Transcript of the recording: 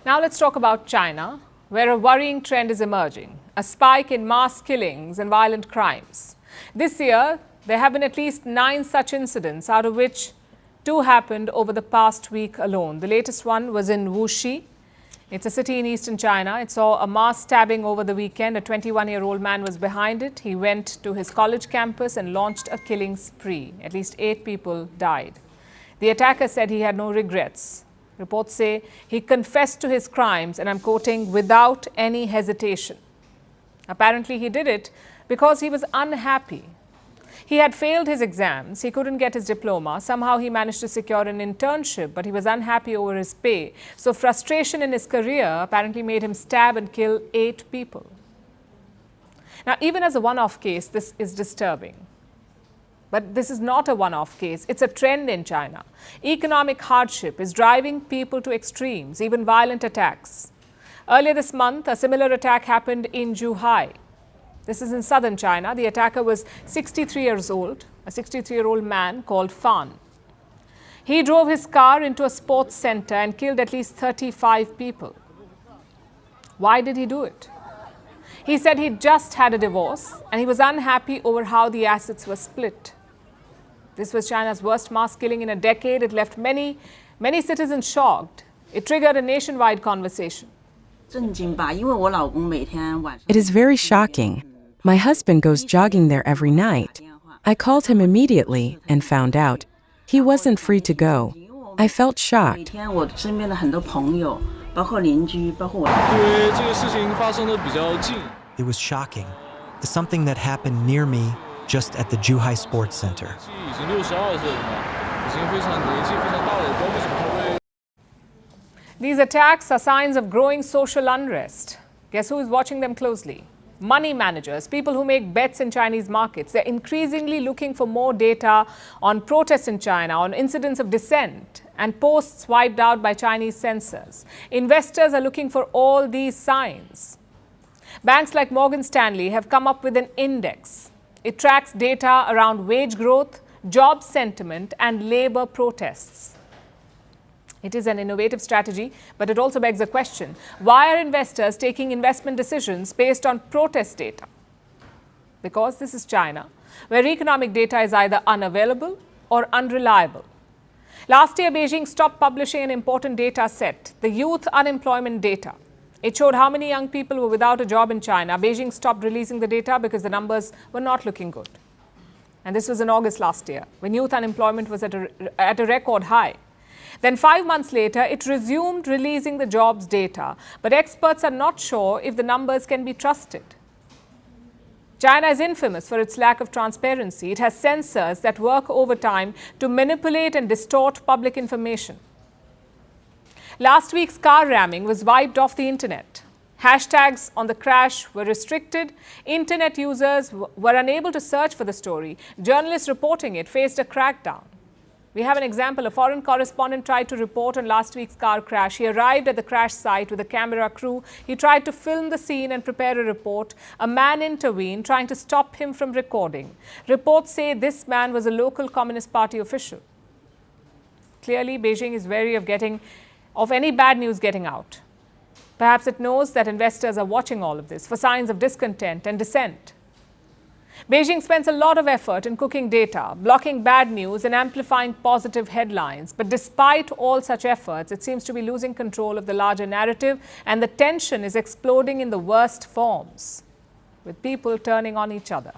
Now let's talk about China, where a worrying trend is emerging, a spike in mass killings and violent crimes. This year, there have been at least 9 such incidents, out of which 2 happened over the past week alone. The latest one was in Wuxi. It's a city in eastern China. It saw a mass stabbing over the weekend. A 21-year-old man was behind it. He went to his college campus and launched a killing spree. At least 8 people died. The attacker said he had no regrets. Reports say he confessed to his crimes, and I'm quoting, without any hesitation. Apparently, he did it because he was unhappy. He had failed his exams, he couldn't get his diploma. Somehow he managed to secure an internship, but he was unhappy over his pay. So frustration in his career apparently made him stab and kill 8 people. Now, even as a one-off case, this is disturbing. But this is not a one-off case. It's a trend in China. Economic hardship is driving people to extremes, even violent attacks. Earlier this month, a similar attack happened in Zhuhai. This is in southern China. The attacker was 63 years old, a 63-year-old man called Fan. He drove his car into a sports center and killed at least 35 people. Why did he do it? He said he just had a divorce and he was unhappy over how the assets were split. This was China's worst mass killing in a decade. It left many citizens shocked. It triggered a nationwide conversation. It is very shocking. My husband goes jogging there every night. I called him immediately and found out he wasn't free to go. I felt shocked. It was shocking. Something that happened near me just at the Zhuhai Sports Center. These attacks are signs of growing social unrest. Guess who is watching them closely? Money managers, people who make bets in Chinese markets. They're increasingly looking for more data on protests in China, on incidents of dissent and posts wiped out by Chinese censors. Investors are looking for all these signs. Banks like Morgan Stanley have come up with an index. It tracks data around wage growth, job sentiment, and labor protests. It is an innovative strategy, but it also begs a question. Why are investors taking investment decisions based on protest data? Because this is China, where economic data is either unavailable or unreliable. Last year, Beijing stopped publishing an important data set, the youth unemployment data. It showed how many young people were without a job in China. Beijing stopped releasing the data because the numbers were not looking good. And this was in August last year, when youth unemployment was at a record high. Then 5 months later, it resumed releasing the jobs data, but experts are not sure if the numbers can be trusted. China is infamous for its lack of transparency. It has censors that work overtime to manipulate and distort public information. Last week's car ramming was wiped off the internet. Hashtags on the crash were restricted. Internet users were unable to search for the story. Journalists reporting it faced a crackdown. We have an example. A foreign correspondent tried to report on last week's car crash. He arrived at the crash site with a camera crew. He tried to film the scene and prepare a report. A man intervened, trying to stop him from recording. Reports say this man was a local Communist Party official. Clearly, Beijing is wary of any bad news getting out. Perhaps it knows that investors are watching all of this for signs of discontent and dissent. Beijing spends a lot of effort in cooking data, blocking bad news and amplifying positive headlines. But despite all such efforts, it seems to be losing control of the larger narrative, and the tension is exploding in the worst forms, with people turning on each other.